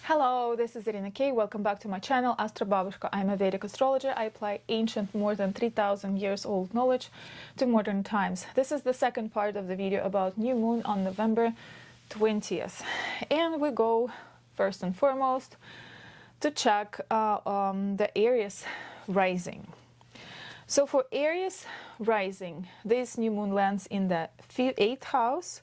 Hello, this is Irina K. Welcome back to my channel, Astrobabushka. I'm a Vedic astrologer. I apply ancient, more than 3,000 years old knowledge to modern times. This is the second part of the video about new moon on November 20th. And we go first and foremost to check the Aries rising. So for Aries rising, this new moon lands in the 8th house.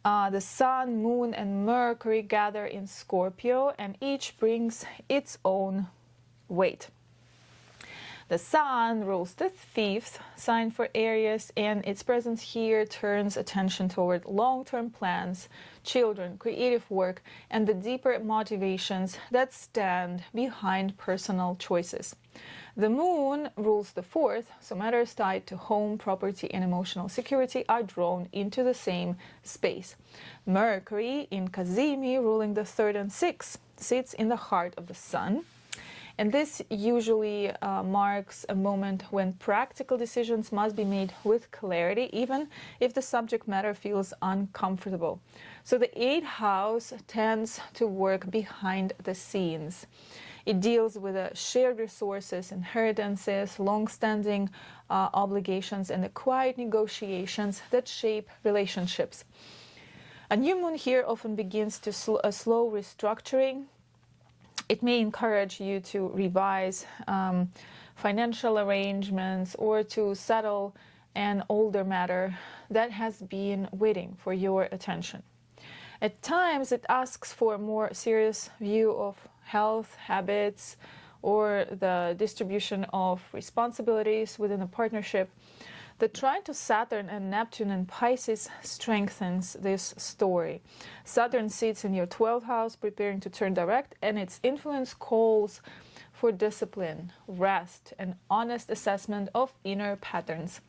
The Sun, Moon, and Mercury gather in Scorpio, and each brings its own weight. The Sun rules the 5th sign for Aries, and its presence here turns attention toward long-term plans, children, creative work, and the deeper motivations that stand behind personal choices. The Moon rules the 4th, so matters tied to home, property, and emotional security are drawn into the same space. Mercury in Kazimi, ruling the 3rd and 6th, sits in the heart of the Sun. And this usually marks a moment when practical decisions must be made with clarity, even if the subject matter feels uncomfortable. So the 8th house tends to work behind the scenes. It deals with shared resources, inheritances, long-standing obligations, and the quiet negotiations that shape relationships. A new moon here often begins a slow restructuring. It may encourage you to revise financial arrangements or to settle an older matter that has been waiting for your attention. At times, it asks for a more serious view of health, habits, or the distribution of responsibilities within a partnership. The trine to Saturn and Neptune in Pisces strengthens this story. Saturn sits in your 12th house, preparing to turn direct, and its influence calls for discipline, rest, and honest assessment of inner patterns.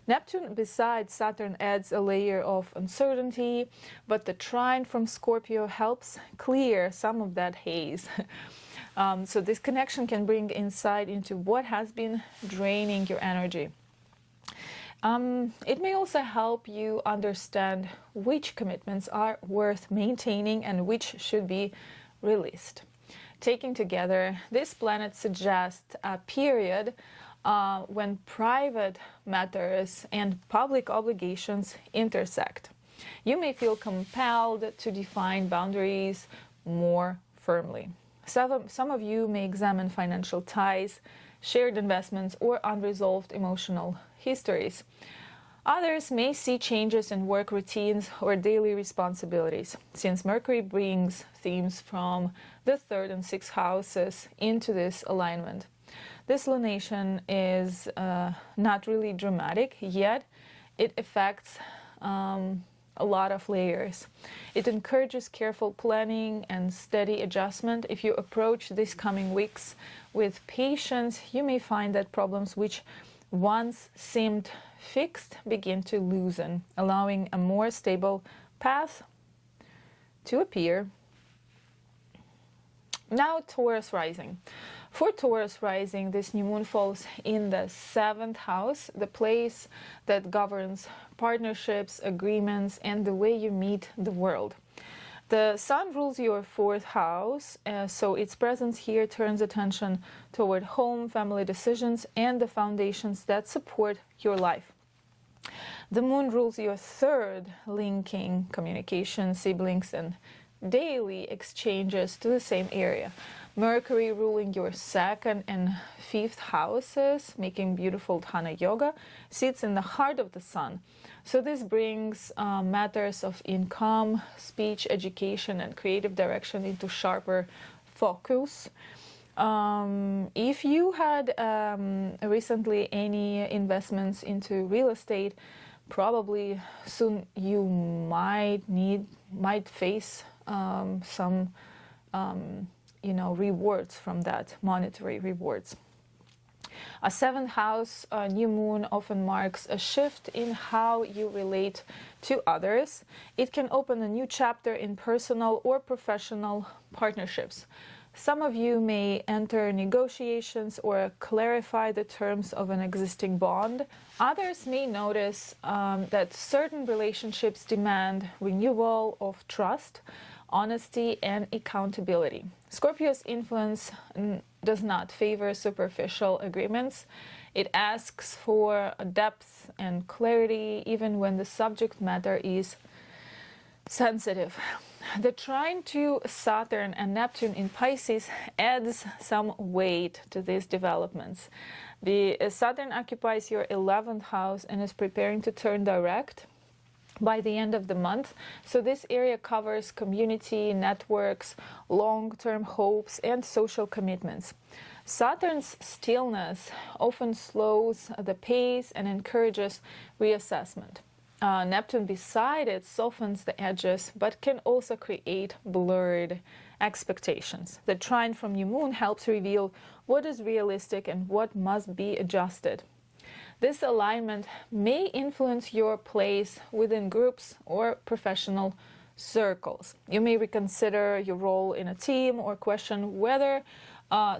Neptune, besides Saturn, adds a layer of uncertainty, but the trine from Scorpio helps clear some of that haze. So this connection can bring insight into what has been draining your energy. It may also help you understand which commitments are worth maintaining and which should be released. Taken together, this planet suggests a period when private matters and public obligations intersect. You may feel compelled to define boundaries more firmly. Some of you may examine financial ties, shared investments, or unresolved emotional histories. Others may see changes in work routines or daily responsibilities, since Mercury brings themes from the 3rd and 6th houses into this alignment. This lunation is not really dramatic, yet it affects a lot of layers. It encourages careful planning and steady adjustment. If you approach these coming weeks with patience, you may find that problems which once seemed fixed begin to loosen, allowing a more stable path to appear. Now, Taurus rising. For Taurus rising, this new moon falls in the 7th house, the place that governs partnerships, agreements, and the way you meet the world. The Sun rules your 4th house, so its presence here turns attention toward home, family decisions, and the foundations that support your life. The Moon rules your 3rd, linking communication, siblings, and daily exchanges to the same area. Mercury ruling your 2nd and 5th houses, making beautiful Dhyana yoga, sits in the heart of the Sun. So this brings matters of income, speech, education, and creative direction into sharper focus. If you had recently any investments into real estate, probably soon you might face some rewards from that, monetary rewards. A 7th house new moon often marks a shift in how you relate to others. It can open a new chapter in personal or professional partnerships. Some of you may enter negotiations or clarify the terms of an existing bond. Others may notice that certain relationships demand renewal of trust, honesty, and accountability. Scorpio's influence does not favor superficial agreements. It asks for depth and clarity even when the subject matter is sensitive. The trine to Saturn and Neptune in Pisces adds some weight to these developments. The Saturn occupies your 11th house and is preparing to turn direct by the end of the month. So this area covers community, networks, long-term hopes, and social commitments. Saturn's stillness often slows the pace and encourages reassessment. Neptune beside it softens the edges, but can also create blurred expectations. The trine from new moon helps reveal what is realistic and what must be adjusted. This alignment may influence your place within groups or professional circles. You may reconsider your role in a team or question whether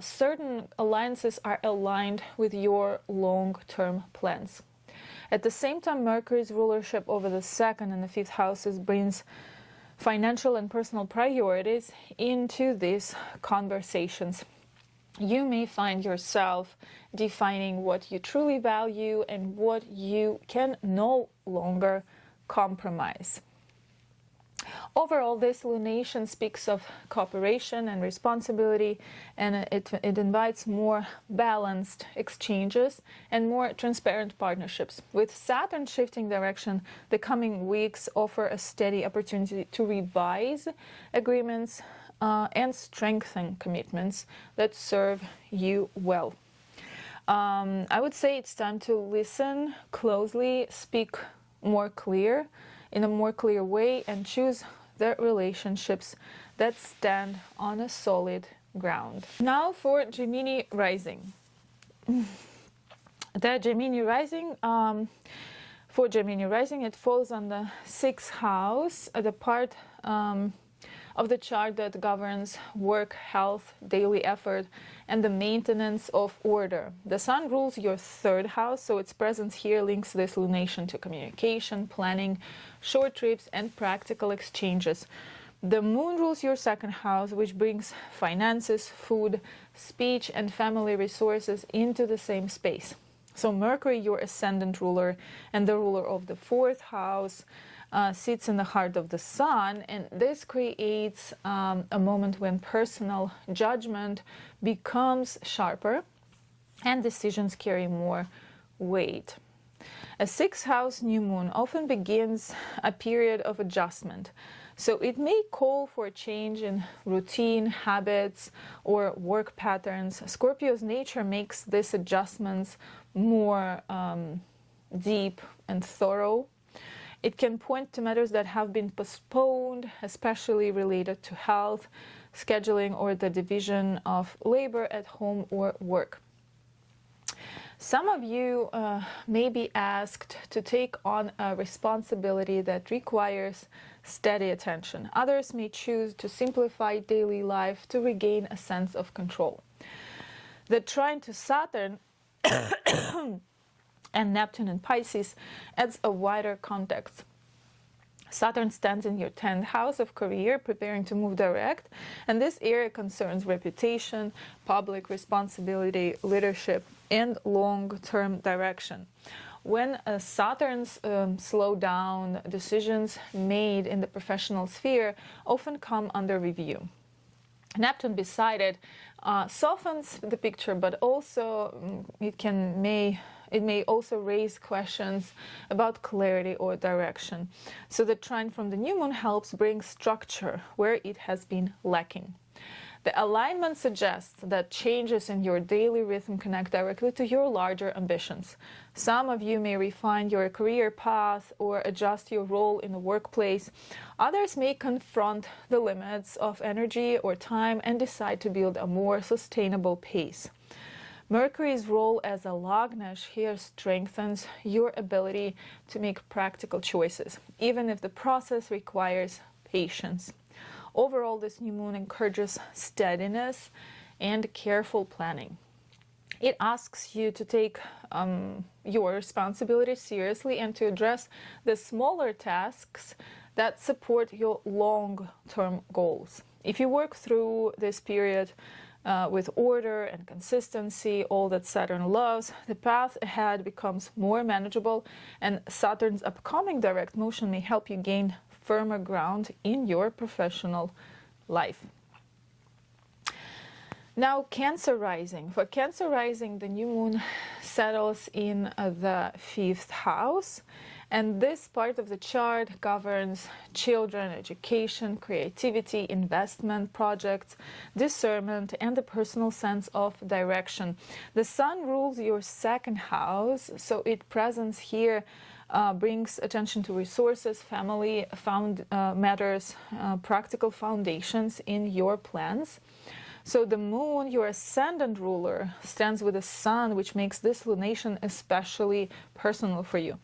certain alliances are aligned with your long-term plans. At the same time, Mercury's rulership over the 2nd and the 5th houses brings financial and personal priorities into these conversations. You may find yourself defining what you truly value and what you can no longer compromise. Overall, this lunation speaks of cooperation and responsibility, and it invites more balanced exchanges and more transparent partnerships. With Saturn shifting direction, the coming weeks offer a steady opportunity to revise agreements and strengthen commitments that serve you well. I would say it's time to listen closely, speak in a more clear way, and choose the relationships that stand on a solid ground. Now for Gemini rising. The Gemini rising, for Gemini rising, it falls on the 6th house, the part of the chart that governs work, health, daily effort, and the maintenance of order. The Sun rules your 3rd house, so its presence here links this lunation to communication, planning, short trips, and practical exchanges. The Moon rules your 2nd house, which brings finances, food, speech, and family resources into the same space. So Mercury, your ascendant ruler and the ruler of the 4th house, sits in the heart of the Sun, and this creates a moment when personal judgment becomes sharper and decisions carry more weight. A 6th house new moon often begins a period of adjustment, so it may call for a change in routine, habits, or work patterns. Scorpio's nature makes these adjustments more deep and thorough. It can point to matters that have been postponed, especially related to health, scheduling, or the division of labor at home or work. Some of you may be asked to take on a responsibility that requires steady attention. Others may choose to simplify daily life to regain a sense of control. The trine to Saturn and Neptune in Pisces adds a wider context. Saturn stands in your 10th house of career, preparing to move direct, and this area concerns reputation, public responsibility, leadership, and long-term direction. When Saturn's slow down, decisions made in the professional sphere often come under review. Neptune beside it softens the picture, but also it may also raise questions about clarity or direction. So the trine from the new moon helps bring structure where it has been lacking. The alignment suggests that changes in your daily rhythm connect directly to your larger ambitions. Some of you may refine your career path or adjust your role in the workplace. Others may confront the limits of energy or time and decide to build a more sustainable pace. Mercury's role as a lagnash here strengthens your ability to make practical choices, even if the process requires patience. Overall, this new moon encourages steadiness and careful planning. It asks you to take your responsibilities seriously and to address the smaller tasks that support your long-term goals. If you work through this period with order and consistency, all that Saturn loves, the path ahead becomes more manageable, and Saturn's upcoming direct motion may help you gain firmer ground in your professional life. Now, Cancer rising. For Cancer rising, the new moon settles in the 5th house, and this part of the chart governs children, education, creativity, investment, projects, discernment, and the personal sense of direction. The Sun rules your 2nd house, so its presence here brings attention to resources, family, matters, practical foundations in your plans. So the moon, your ascendant ruler, stands with the sun, which makes this lunation especially personal for you.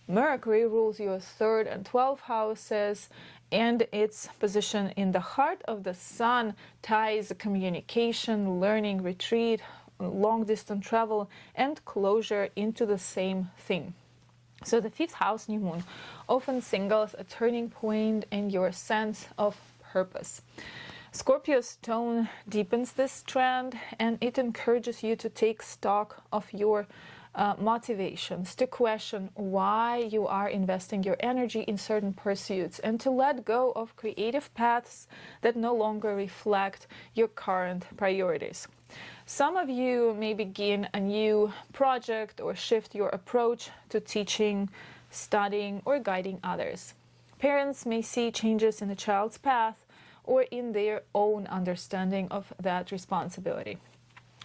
Mercury rules your 3rd and 12th houses, and its position in the heart of the sun ties communication, learning, retreat, long-distance travel, and closure into the same thing. So the 5th house new moon often signals a turning point in your sense of purpose. Scorpio's tone deepens this trend, and it encourages you to take stock of your motivations, to question why you are investing your energy in certain pursuits, and to let go of creative paths that no longer reflect your current priorities. Some of you may begin a new project or shift your approach to teaching, studying, or guiding others. Parents may see changes in a child's path or in their own understanding of that responsibility.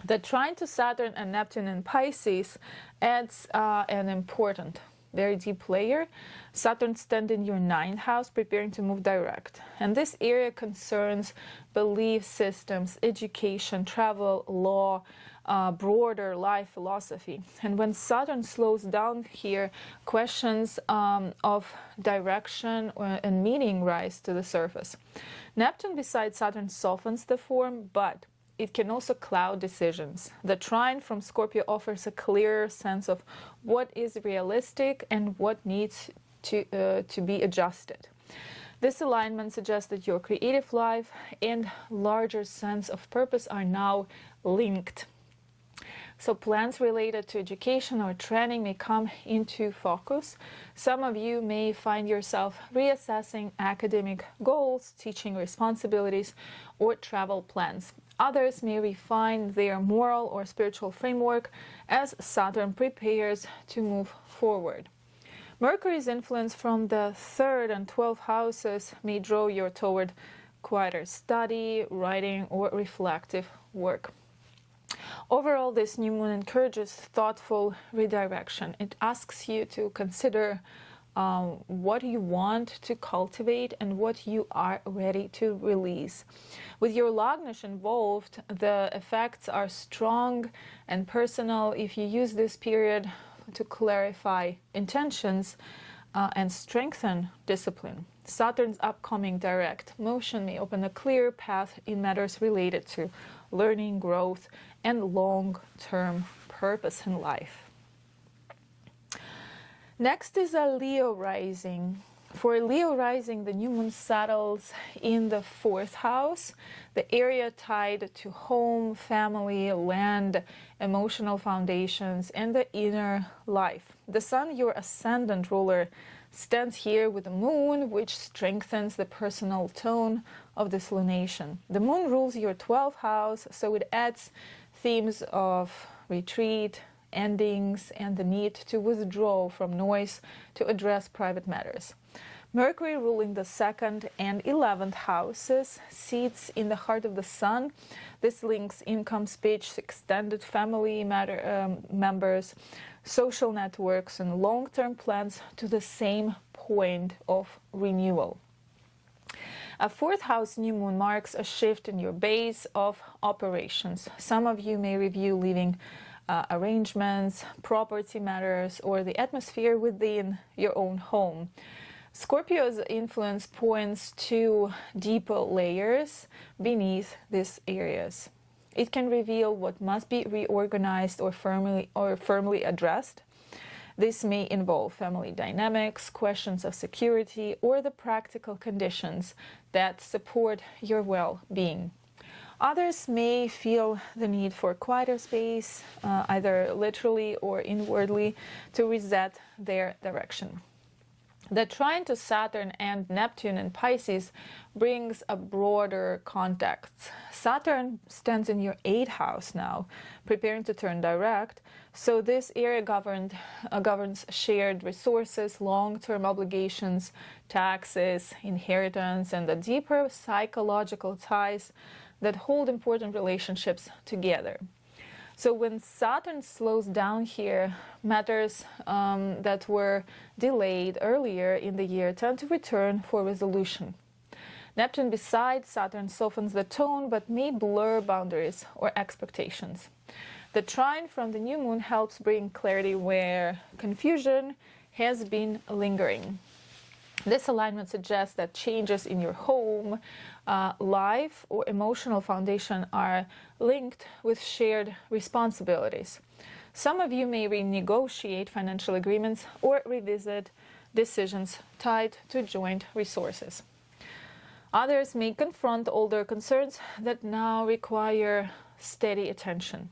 The trine to Saturn and Neptune in Pisces adds an important, very deep layer. Saturn stands in your 9th house, preparing to move direct. And this area concerns belief systems, education, travel, law, broader life philosophy. And when Saturn slows down here, questions of direction and meaning rise to the surface. Neptune beside Saturn softens the form, but it can also cloud decisions. The trine from Scorpio offers a clearer sense of what is realistic and what needs to be adjusted. This alignment suggests that your creative life and larger sense of purpose are now linked. So plans related to education or training may come into focus. Some of you may find yourself reassessing academic goals, teaching responsibilities, or travel plans. Others may refine their moral or spiritual framework as Saturn prepares to move forward. Mercury's influence from the 3rd and 12th houses may draw you toward quieter study, writing, or reflective work. Overall, this new moon encourages thoughtful redirection. It asks you to consider what you want to cultivate and what you are ready to release. With your Lagnish involved, the effects are strong and personal. If you use this period to clarify intentions and strengthen discipline, Saturn's upcoming direct motion may open a clear path in matters related to learning, growth, and long-term purpose in life. Next is a Leo rising. For Leo rising, the new moon settles in the 4th house, the area tied to home, family, land, emotional foundations, and the inner life. The sun, your ascendant ruler, stands here with the moon, which strengthens the personal tone of this lunation. The moon rules your 12th house, so it adds themes of retreat, endings, and the need to withdraw from noise to address private matters. Mercury, ruling the 2nd and 11th houses, sits in the heart of the sun. This links income, speech, extended family members, social networks, and long-term plans to the same point of renewal. A 4th house new moon marks a shift in your base of operations. Some of you may review living arrangements, property matters, or the atmosphere within your own home. Scorpio's influence points to deeper layers beneath these areas. It can reveal what must be reorganized or firmly addressed. This may involve family dynamics, questions of security, or the practical conditions that support your well-being. Others may feel the need for quieter space, either literally or inwardly, to reset their direction. The trine to Saturn and Neptune in Pisces brings a broader context. Saturn stands in your 8th house now, preparing to turn direct, so this area governs shared resources, long-term obligations, taxes, inheritance, and the deeper psychological ties that hold important relationships together. So when Saturn slows down here, matters that were delayed earlier in the year tend to return for resolution. Neptune beside Saturn softens the tone but may blur boundaries or expectations. The trine from the new moon helps bring clarity where confusion has been lingering. This alignment suggests that changes in your home, life, or emotional foundation are linked with shared responsibilities. Some of you may renegotiate financial agreements or revisit decisions tied to joint resources. Others may confront older concerns that now require steady attention.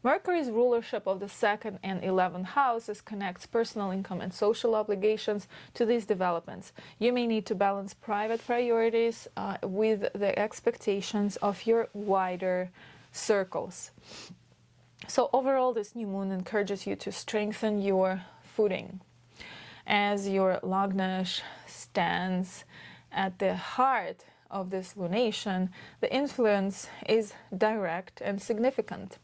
Mercury's rulership of the 2nd and 11th houses connects personal income and social obligations to these developments. You may need to balance private priorities with the expectations of your wider circles. So overall, this new moon encourages you to strengthen your footing. As your Lagnash stands at the heart of this lunation, the influence is direct and significant.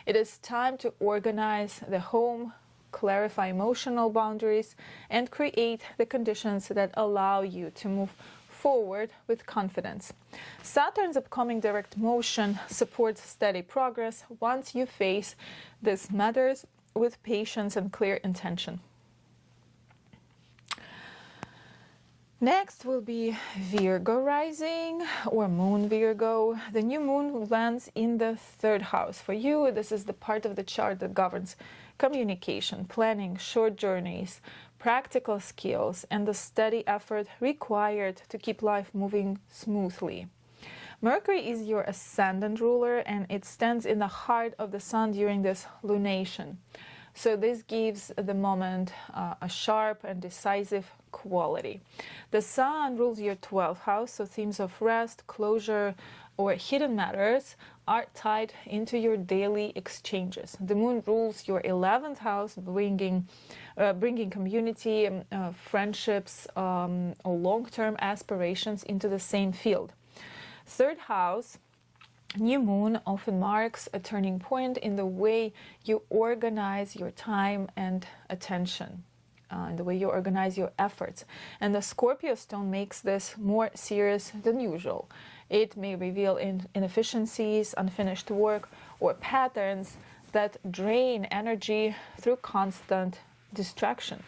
It is time to organize the home, clarify emotional boundaries, and create the conditions that allow you to move forward with confidence. Saturn's upcoming direct motion supports steady progress once you face these matters with patience and clear intention. Next will be Virgo rising or moon Virgo. The new moon lands in the 3rd house. For you, this is the part of the chart that governs communication, planning, short journeys, practical skills, and the steady effort required to keep life moving smoothly. Mercury is your ascendant ruler, and it stands in the heart of the sun during this lunation. So this gives the moment a sharp and decisive quality. The sun rules your 12th house, so themes of rest, closure, or hidden matters are tied into your daily exchanges. The moon rules your 11th house, bringing community, friendships, or long-term aspirations into the same field. 3rd house, new moon, often marks a turning point in the way you organize your time and attention, in the way you organize your efforts. And the Scorpio stone makes this more serious than usual. It may reveal inefficiencies, unfinished work, or patterns that drain energy through constant distraction.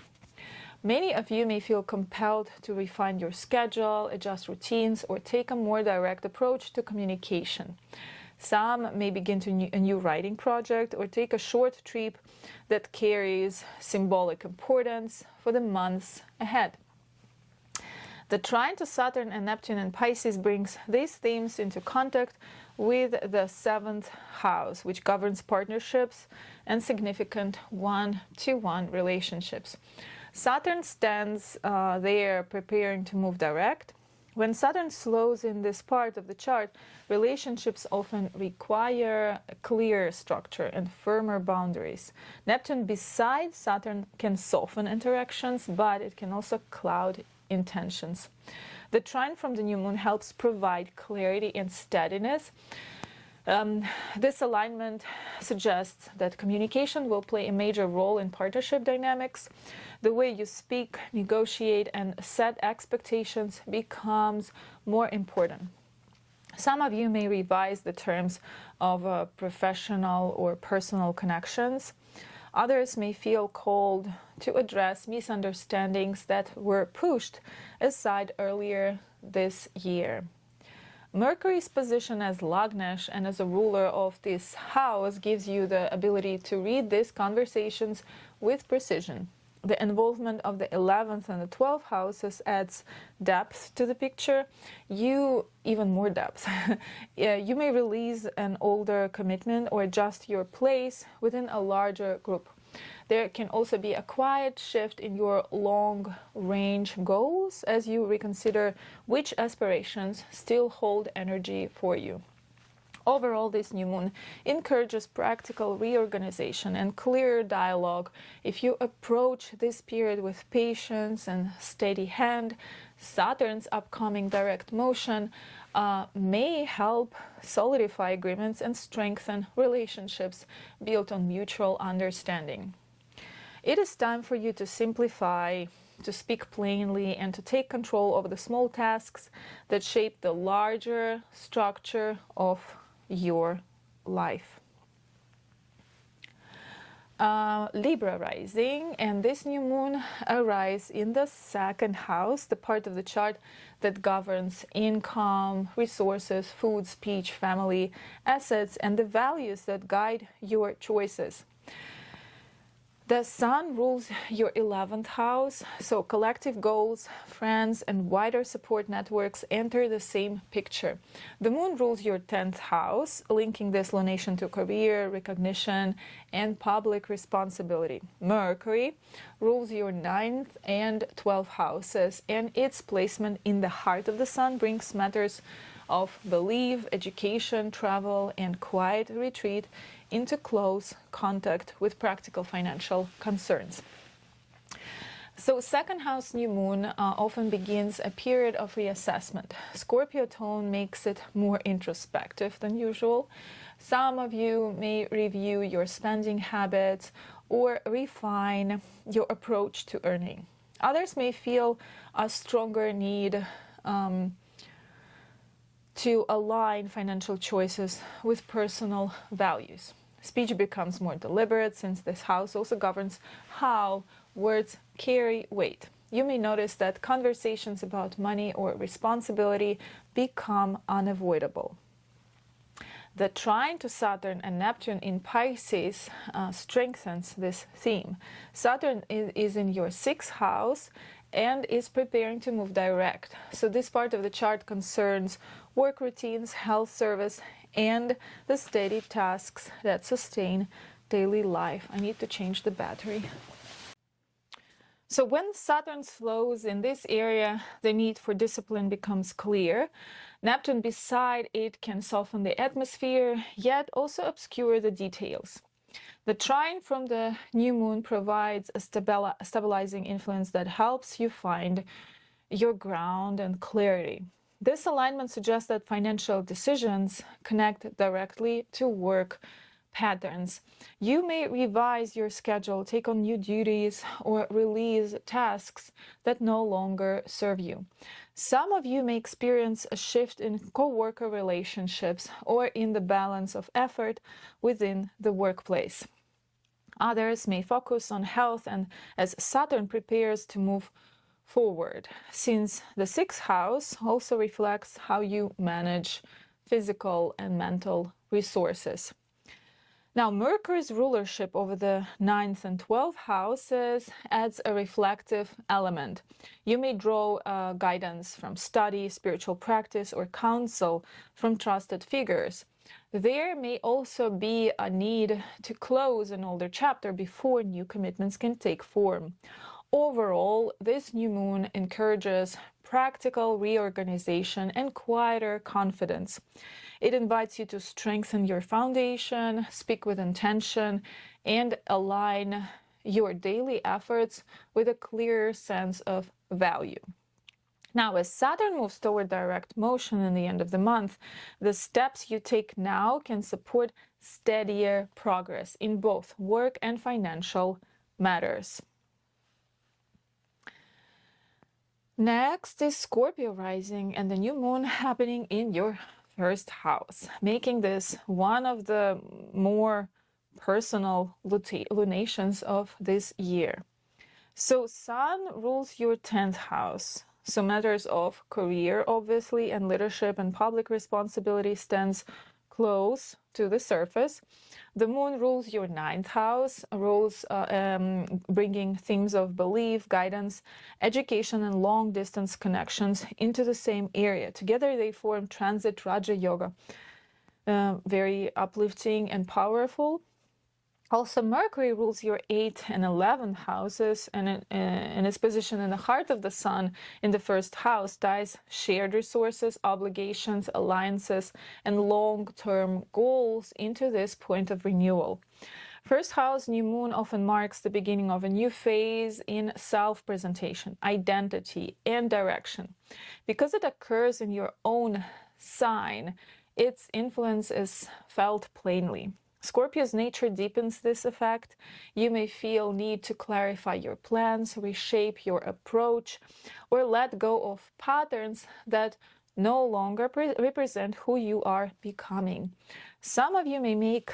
Many of you may feel compelled to refine your schedule, adjust routines, or take a more direct approach to communication. Some may begin a new writing project or take a short trip that carries symbolic importance for the months ahead. The trine to Saturn and Neptune in Pisces brings these themes into contact with the 7th house, which governs partnerships and significant one-to-one relationships. Saturn stands there preparing to move direct. When Saturn slows in this part of the chart, relationships often require a clear structure and firmer boundaries. Neptune beside Saturn can soften interactions, but it can also cloud intentions. The trine from the new moon helps provide clarity and steadiness. This alignment suggests that communication will play a major role in partnership dynamics. The way you speak, negotiate, and set expectations becomes more important. Some of you may revise the terms of professional or personal connections. Others may feel called to address misunderstandings that were pushed aside earlier this year. Mercury's position as Lagnesh and as a ruler of this house gives you the ability to read these conversations with precision. The involvement of the 11th and the 12th houses adds depth to the picture. Even more depth. You may release an older commitment or adjust your place within a larger group. There can also be a quiet shift in your long-range goals as you reconsider which aspirations still hold energy for you. Overall, this new moon encourages practical reorganization and clear dialogue. If you approach this period with patience and steady hand, Saturn's upcoming direct motion may help solidify agreements and strengthen relationships built on mutual understanding. It is time for you to simplify, to speak plainly, and to take control over the small tasks that shape the larger structure of your life. Libra rising, and this new moon arises in the second house, the part of the chart that governs income, resources, food, speech, family, assets, and the values that guide your choices. The Sun rules your 11th house, so collective goals, friends, and wider support networks enter the same picture. The Moon rules your 10th house, linking this lunation to career, recognition, and public responsibility. Mercury rules your 9th and 12th houses, and its placement in the heart of the Sun brings matters of belief, education, travel, and quiet retreat into close contact with practical financial concerns. So second house new moon often begins a period of reassessment. Scorpio tone makes it more introspective than usual. Some of you may review your spending habits or refine your approach to earning. Others may feel a stronger need to align financial choices with personal values. Speech becomes more deliberate since this house also governs how words carry weight. You may notice that conversations about money or responsibility become unavoidable. The trine to Saturn and Neptune in Pisces strengthens this theme. Saturn is in your 6th house and is preparing to move direct. So this part of the chart concerns work routines, health service, and the steady tasks that sustain daily life. I need to change the battery. So when Saturn slows in this area, the need for discipline becomes clear. Neptune beside it can soften the atmosphere, yet also obscure the details. The trine from the new moon provides a stabilizing influence that helps you find your ground and clarity. This alignment suggests that financial decisions connect directly to work patterns. You may revise your schedule, take on new duties, or release tasks that no longer serve you. Some of you may experience a shift in co-worker relationships or in the balance of effort within the workplace. Others may focus on health, and as Saturn prepares to move forward, since the 6th house also reflects how you manage physical and mental resources. Now, Mercury's rulership over the 9th and 12th houses adds a reflective element. You may draw guidance from study, spiritual practice, or counsel from trusted figures. There may also be a need to close an older chapter before new commitments can take form. Overall, this new moon encourages practical reorganization and quieter confidence. It invites you to strengthen your foundation, speak with intention, and align your daily efforts with a clearer sense of value. Now, as Saturn moves toward direct motion in the end of the month, the steps you take now can support steadier progress in both work and financial matters. Next is Scorpio rising and the new moon happening in your 1st house, making this one of the more personal lunations of this year. So Sun rules your 10th house. So matters of career, obviously, and leadership and public responsibility stands close to the surface. The moon rules your ninth house, rules bringing themes of belief, guidance, education, and long-distance connections into the same area. Together they form transit Raja Yoga, very uplifting and powerful. Also, Mercury rules your 8th and 11th houses, and in its position in the heart of the sun in the first house ties shared resources, obligations, alliances, and long-term goals into this point of renewal. First house, new moon, often marks the beginning of a new phase in self-presentation, identity, and direction. Because it occurs in your own sign, its influence is felt plainly. Scorpio's nature deepens this effect. You may feel need to clarify your plans, reshape your approach, or let go of patterns that no longer represent who you are becoming. Some of you may make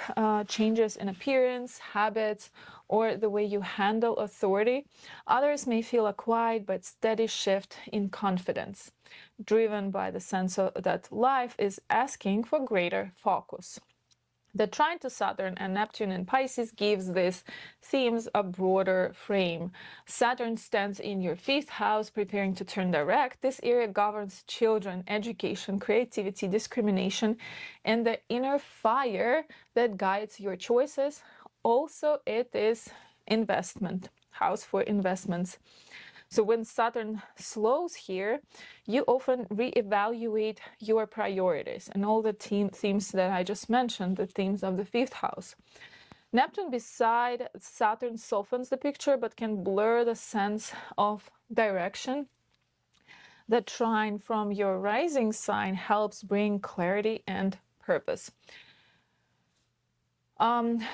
changes in appearance, habits, or the way you handle authority. Others may feel a quiet but steady shift in confidence, driven by the sense that life is asking for greater focus. The trine to Saturn and Neptune in Pisces gives these themes a broader frame. Saturn stands in your 5th house, preparing to turn direct. This area governs children, education, creativity, discrimination, and the inner fire that guides your choices. Also, it is investment, house for investments. So when Saturn slows here, you often reevaluate your priorities and all the themes that I just mentioned, the themes of the 5th house. Neptune beside Saturn softens the picture but can blur the sense of direction. The trine from your rising sign helps bring clarity and purpose.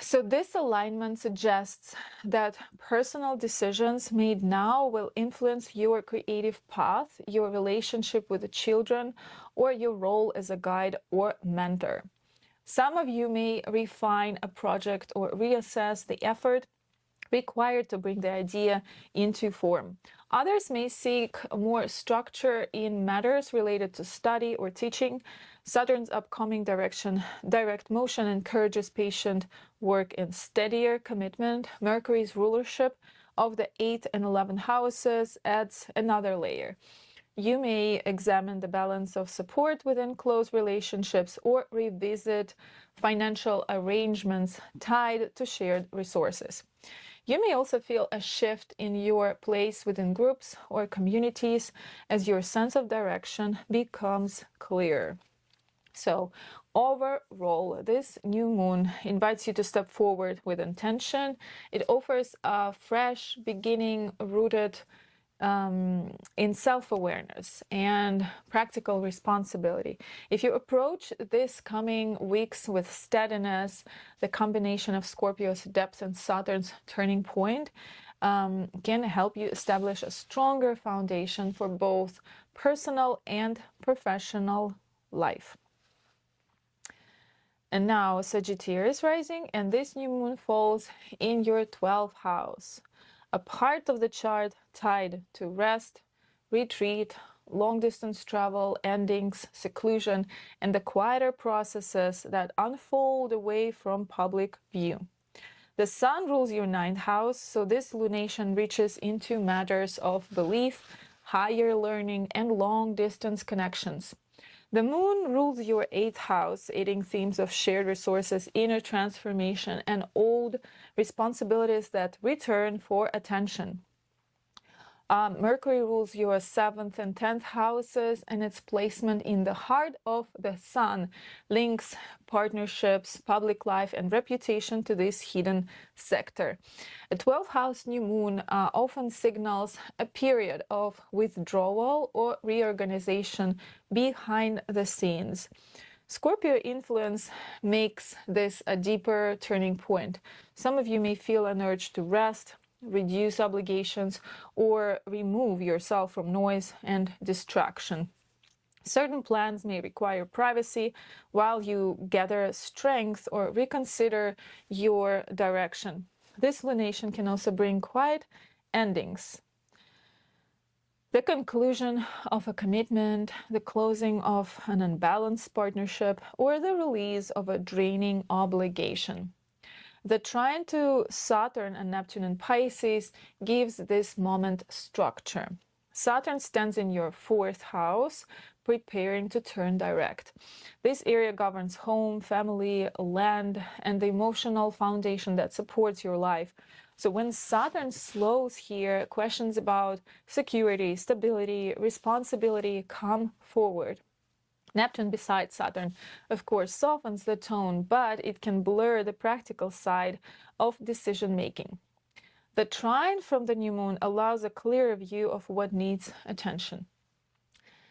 So this alignment suggests that personal decisions made now will influence your creative path, your relationship with the children, or your role as a guide or mentor. Some of you may refine a project or reassess the effort required to bring the idea into form. Others may seek more structure in matters related to study or teaching. Saturn's upcoming direct motion encourages patient work and steadier commitment. Mercury's rulership of the 8th and 11th houses adds another layer. You may examine the balance of support within close relationships or revisit financial arrangements tied to shared resources. You may also feel a shift in your place within groups or communities as your sense of direction becomes clearer. So overall, this new moon invites you to step forward with intention. It offers a fresh beginning rooted in self-awareness and practical responsibility. If you approach this coming weeks with steadiness, the combination of Scorpio's depth and Saturn's turning point can help you establish a stronger foundation for both personal and professional life. And now Sagittarius rising, and this new moon falls in your 12th house, a part of the chart tied to rest, retreat, long-distance travel, endings, seclusion, and the quieter processes that unfold away from public view. The sun rules your 9th house, so this lunation reaches into matters of belief, higher learning, and long-distance connections. The moon rules your 8th house, aiding themes of shared resources, inner transformation, and old responsibilities that return for attention. Mercury rules your 7th and 10th houses, and its placement in the heart of the sun links partnerships, public life, and reputation to this hidden sector. A 12th house new moon often signals a period of withdrawal or reorganization behind the scenes. Scorpio influence makes this a deeper turning point. Some of you may feel an urge to rest, reduce obligations, or remove yourself from noise and distraction. Certain plans may require privacy while you gather strength or reconsider your direction. This lunation can also bring quiet endings. The conclusion of a commitment, the closing of an unbalanced partnership, or the release of a draining obligation. The trine to Saturn and Neptune in Pisces gives this moment structure. Saturn stands in your 4th house, preparing to turn direct. This area governs home, family, land, and the emotional foundation that supports your life. So when Saturn slows here, questions about security, stability, responsibility come forward. Neptune beside Saturn, of course, softens the tone, but it can blur the practical side of decision making. The trine from the new moon allows a clearer view of what needs attention.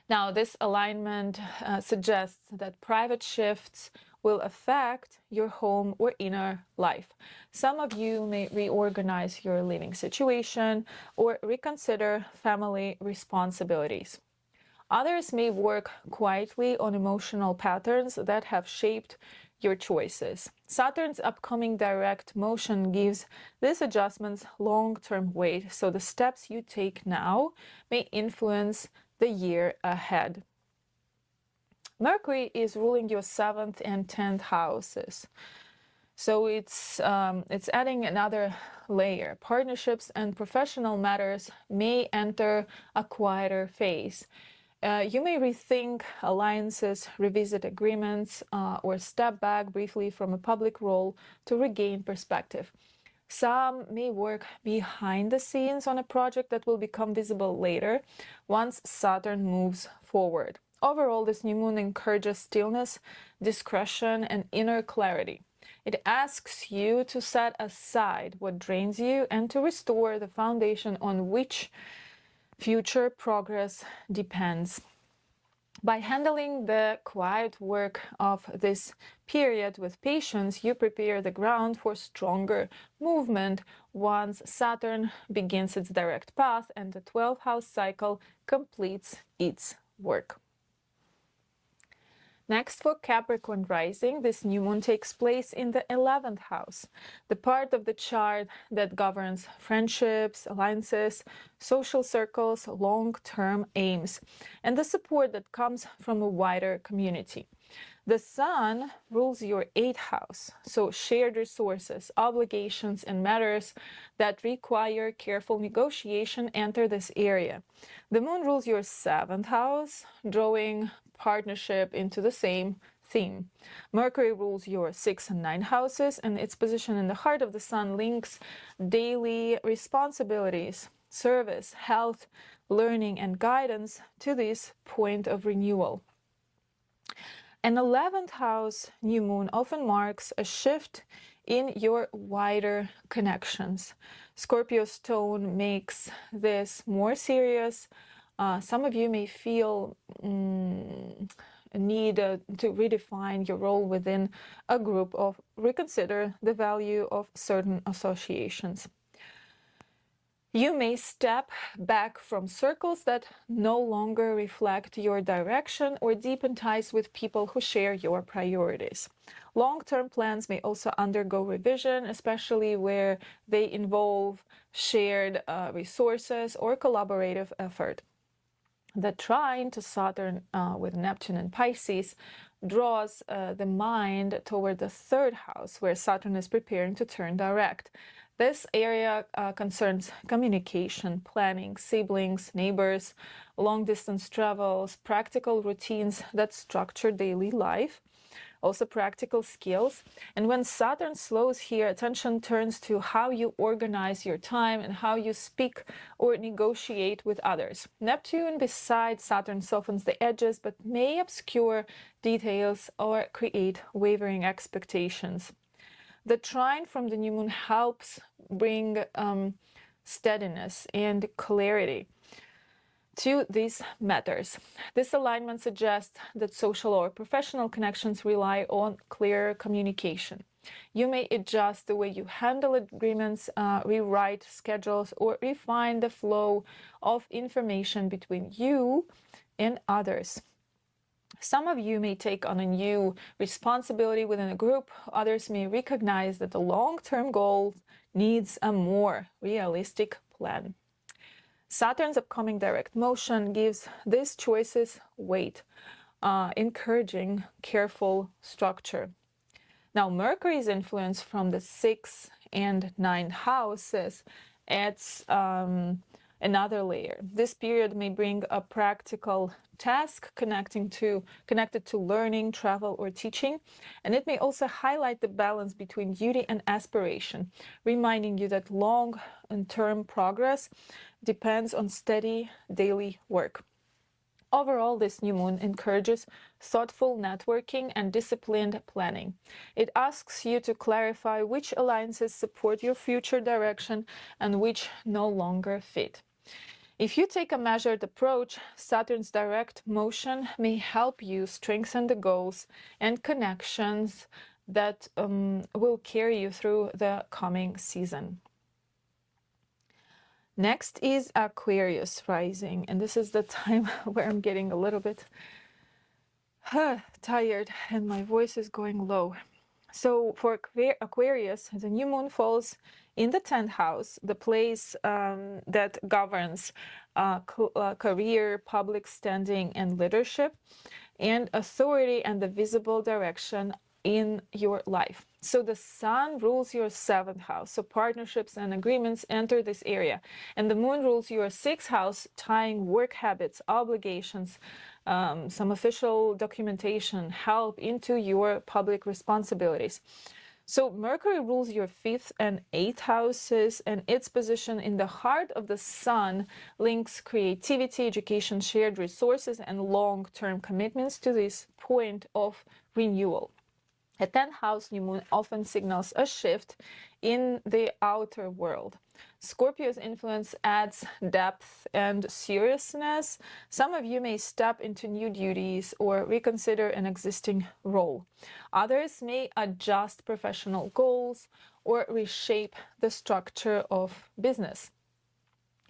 Now, this alignment suggests that private shifts will affect your home or inner life. Some of you may reorganize your living situation or reconsider family responsibilities. Others may work quietly on emotional patterns that have shaped your choices. Saturn's upcoming direct motion gives these adjustments long-term weight, so the steps you take now may influence the year ahead. Mercury is ruling your 7th and 10th houses. So it's adding another layer. Partnerships and professional matters may enter a quieter phase. You may rethink alliances, revisit agreements, or step back briefly from a public role to regain perspective. Some may work behind the scenes on a project that will become visible later once Saturn moves forward. Overall, this new moon encourages stillness, discretion, and inner clarity. It asks you to set aside what drains you and to restore the foundation on which future progress depends. By handling the quiet work of this period with patience, you prepare the ground for stronger movement once Saturn begins its direct path and the 12th house cycle completes its work. Next, for Capricorn rising, this new moon takes place in the 11th house, the part of the chart that governs friendships, alliances, social circles, long-term aims, and the support that comes from a wider community. The Sun rules your 8th house, so shared resources, obligations, and matters that require careful negotiation enter this area. The Moon rules your 7th house, drawing partnership into the same theme. Mercury rules your 6th and 9th houses, and its position in the heart of the Sun links daily responsibilities, service, health, learning, and guidance to this point of renewal. An 11th house new moon often marks a shift in your wider connections. Scorpio's tone makes this more serious. Some of you may feel a need to redefine your role within a group or reconsider the value of certain associations. You may step back from circles that no longer reflect your direction or deepen ties with people who share your priorities. Long-term plans may also undergo revision, especially where they involve shared resources or collaborative effort. The trine to Saturn with Neptune and Pisces draws the mind toward the 3rd house, where Saturn is preparing to turn direct. This area concerns communication, planning, siblings, neighbors, long-distance travels, practical routines that structure daily life, also practical skills. And when Saturn slows here, attention turns to how you organize your time and how you speak or negotiate with others. Neptune beside Saturn softens the edges, but may obscure details or create wavering expectations. The trine from the new moon helps bring steadiness and clarity to these matters. This alignment suggests that social or professional connections rely on clear communication. You may adjust the way you handle agreements, rewrite schedules, or refine the flow of information between you and others. Some of you may take on a new responsibility within a group. Others may recognize that the long-term goal needs a more realistic plan. Saturn's upcoming direct motion gives these choices weight, encouraging careful structure. Now, Mercury's influence from the 6th and 9th houses adds another layer. This period may bring a practical task connected to learning, travel, or teaching, and it may also highlight the balance between duty and aspiration, reminding you that long-term progress depends on steady daily work. Overall, this new moon encourages thoughtful networking and disciplined planning. It asks you to clarify which alliances support your future direction and which no longer fit. If you take a measured approach, Saturn's direct motion may help you strengthen the goals and connections that will carry you through the coming season. Next is Aquarius rising, and this is the time where I'm getting a little bit tired and my voice is going low. So for Aquarius, the new moon falls in the 10th house, the place that governs career, public standing, and leadership, and authority and the visible direction in your life. So the sun rules your 7th house, so partnerships and agreements enter this area, and the moon rules your 6th house, tying work habits, obligations, some official documentation, help into your public responsibilities. So Mercury rules your 5th and 8th houses, and its position in the heart of the sun links creativity, education, shared resources, and long-term commitments to this point of renewal. A 10th house new moon often signals a shift in the outer world. Scorpio's influence adds depth and seriousness. Some of you may step into new duties or reconsider an existing role. Others may adjust professional goals or reshape the structure of business.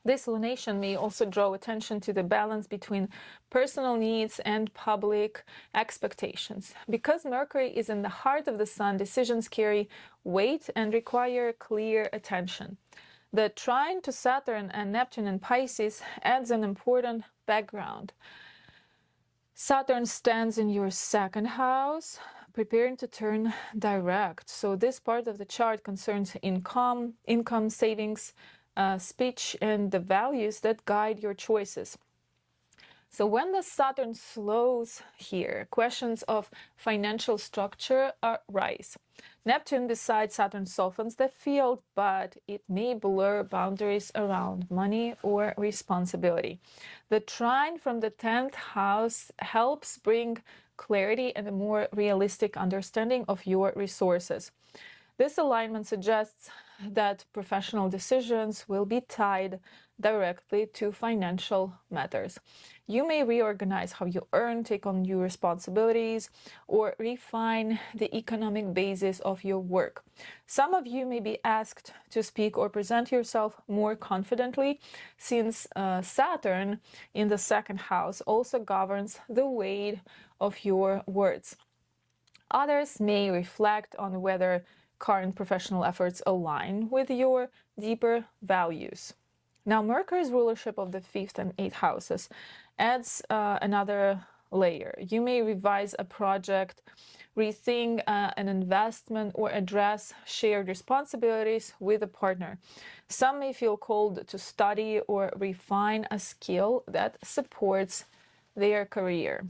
This lunation may also draw attention to the balance between personal needs and public expectations. Because Mercury is in the heart of the sun, decisions carry weight and require clear attention. The trine to Saturn and Neptune in Pisces adds an important background. Saturn stands in your 2nd house, preparing to turn direct. So this part of the chart concerns income, savings, speech, and the values that guide your choices. So when the Saturn slows here, questions of financial structure arise. Neptune beside Saturn softens the field, but it may blur boundaries around money or responsibility. The trine from the 10th house helps bring clarity and a more realistic understanding of your resources. This alignment suggests that professional decisions will be tied directly to financial matters. You may reorganize how you earn, take on new responsibilities, or refine the economic basis of your work. Some of you may be asked to speak or present yourself more confidently, since Saturn in the 2nd house also governs the weight of your words. Others may reflect on whether current professional efforts align with your deeper values. Now, Mercury's rulership of the 5th and 8th houses adds another layer. You may revise a project, rethink an investment, or address shared responsibilities with a partner. Some may feel called to study or refine a skill that supports their career.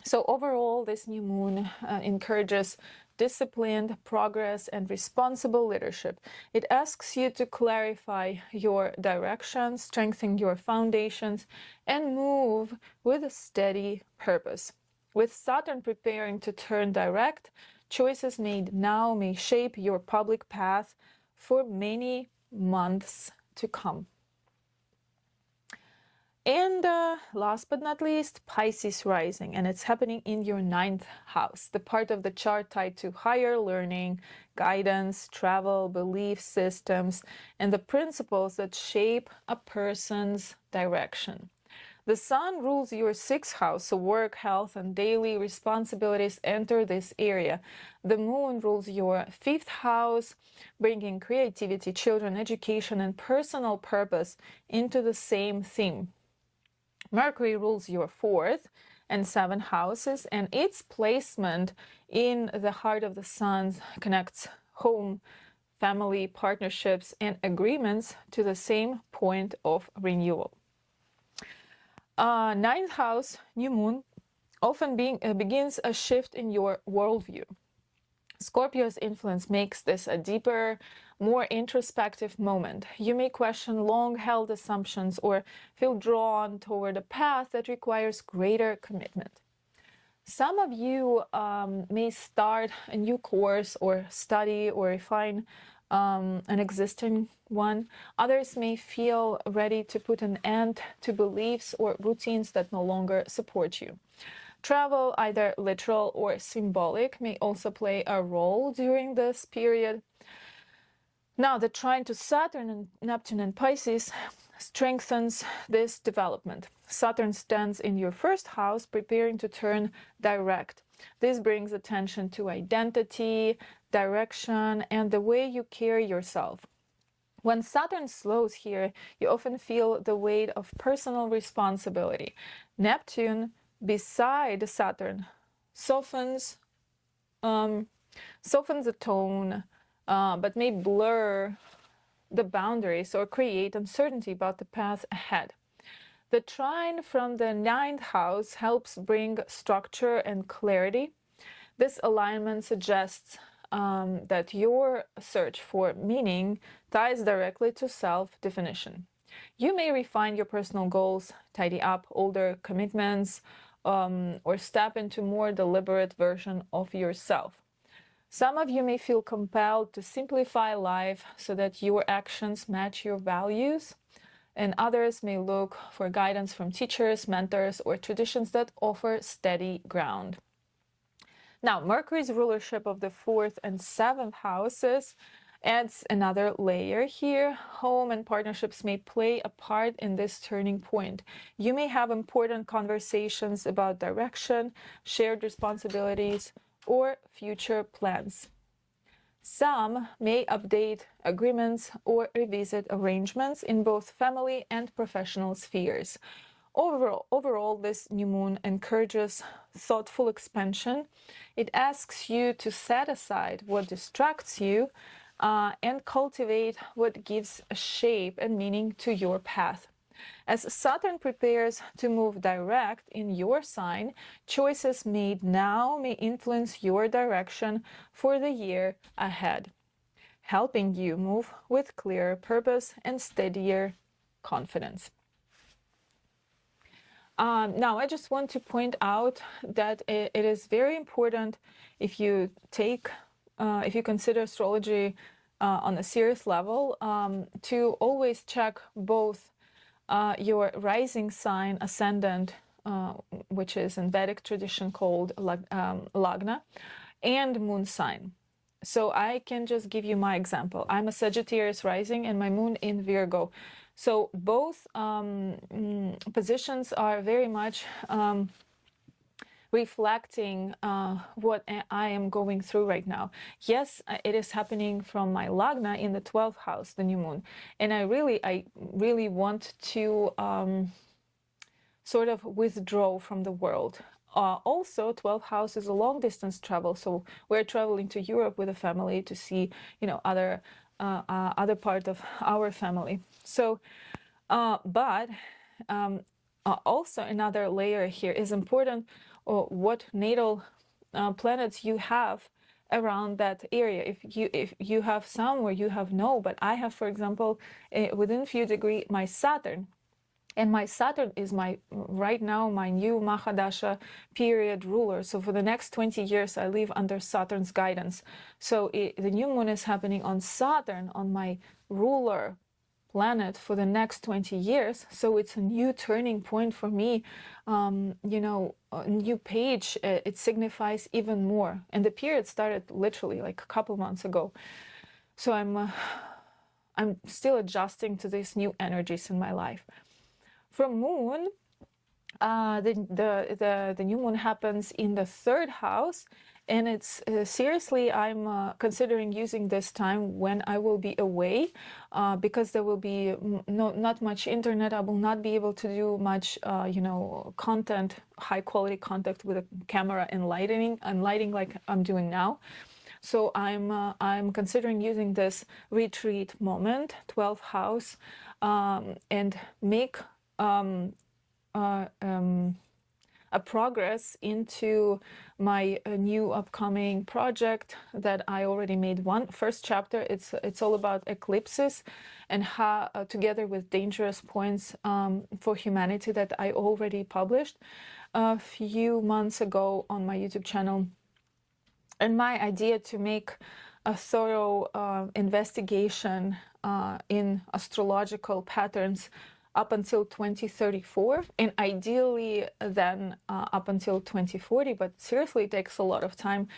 So overall, this new moon encourages disciplined progress and responsible leadership. It asks you to clarify your direction, strengthen your foundations, and move with a steady purpose. With Saturn preparing to turn direct, choices made now may shape your public path for many months to come. And last but not least, Pisces rising, and it's happening in your 9th house, the part of the chart tied to higher learning, guidance, travel, belief systems, and the principles that shape a person's direction. The sun rules your 6th house, so work, health, and daily responsibilities enter this area. The moon rules your 5th house, bringing creativity, children, education, and personal purpose into the same theme. Mercury rules your 4th and 7th houses, and its placement in the heart of the sun connects home, family, partnerships, and agreements to the same point of renewal. 9th house, new moon, often begins a shift in your worldview. Scorpio's influence makes this a deeper, more introspective moment. You may question long-held assumptions or feel drawn toward a path that requires greater commitment. Some of you may start a new course or study or refine an existing one. Others may feel ready to put an end to beliefs or routines that no longer support you. Travel, either literal or symbolic, may also play a role during this period. Now, the trine to Saturn and Neptune and Pisces strengthens this development. Saturn stands in your 1st house, preparing to turn direct. This brings attention to identity, direction, and the way you carry yourself. When Saturn slows here, you often feel the weight of personal responsibility. Neptune, beside Saturn, softens the tone, but may blur the boundaries or create uncertainty about the path ahead. The trine from the 9th house helps bring structure and clarity. This alignment suggests that your search for meaning ties directly to self-definition. You may refine your personal goals, tidy up older commitments, or step into a more deliberate version of yourself. Some of you may feel compelled to simplify life so that your actions match your values, and others may look for guidance from teachers, mentors, or traditions that offer steady ground. Now, Mercury's rulership of the 4th and 7th houses adds another layer here. Home and partnerships may play a part in this turning point. You may have important conversations about direction, shared responsibilities, or future plans. Some may update agreements or revisit arrangements in both family and professional spheres. Overall, this new moon encourages thoughtful expansion. It asks you to set aside what distracts you and cultivate what gives a shape and meaning to your path. As Saturn prepares to move direct in your sign, choices made now may influence your direction for the year ahead, helping you move with clearer purpose and steadier confidence. Now, I just want to point out that it is very important if you consider astrology on a serious level, to always check both your rising sign, ascendant, which is in Vedic tradition called Lagna, and moon sign. So I can just give you my example. I'm a Sagittarius rising and my moon in Virgo. So both positions are very much reflecting what I am going through right now. Yes, it is happening from my Lagna in the 12th house, the new moon. And I really want to sort of withdraw from the world. Also, 12th house is a long distance travel. So we're traveling to Europe with a family to see, other part of our family. So, also another layer here is important, what natal planets you have around that area. If you have some or you have no, but I have, for example, within a few degrees, my Saturn. And my Saturn is right now my new Mahadasha period ruler. So for the next 20 years, I live under Saturn's guidance. So the new moon is happening on Saturn, on my ruler planet, for the next 20 years. So it's a new turning point for me. A new page, it signifies even more. And the period started literally like a couple months ago. So I'm still adjusting to these new energies in my life. From moon, The new moon happens in the 3rd house, and it's seriously, I'm considering using this time when I will be away, because there will be not much internet. I will not be able to do much, content, high quality contact with a camera and lighting like I'm doing now. So I'm considering using this retreat moment, 12th house, and make a progress into my new upcoming project that I already made first chapter. It's all about eclipses and how, together with dangerous points for humanity, that I already published a few months ago on my YouTube channel. And my idea to make a thorough investigation in astrological patterns up until 2034, and ideally then up until 2040, but seriously it takes a lot of time.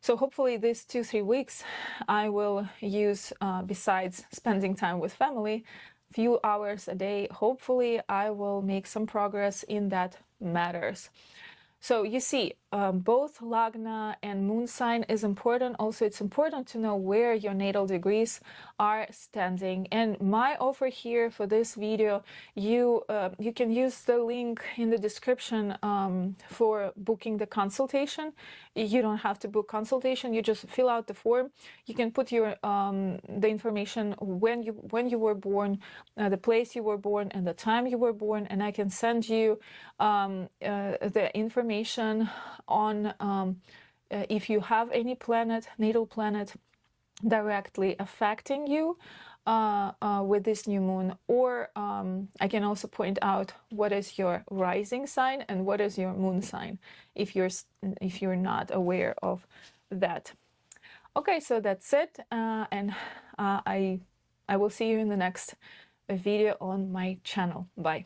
So hopefully these 2-3 weeks I will use, besides spending time with family, few hours a day, hopefully I will make some progress in that matters. So you see, both Lagna and moon sign is important. Also, it's important to know where your natal degrees are standing. And my offer here for this video, you can use the link in the description for booking the consultation. You don't have to book consultation. You just fill out the form. You can put your the information when you were born, the place you were born, and the time you were born, and I can send you the information on if you have any natal planet directly affecting you with this new moon, or I can also point out what is your rising sign and what is your moon sign if you're not aware of that. Okay, so that's it, and I will see you in the next video on my channel. Bye.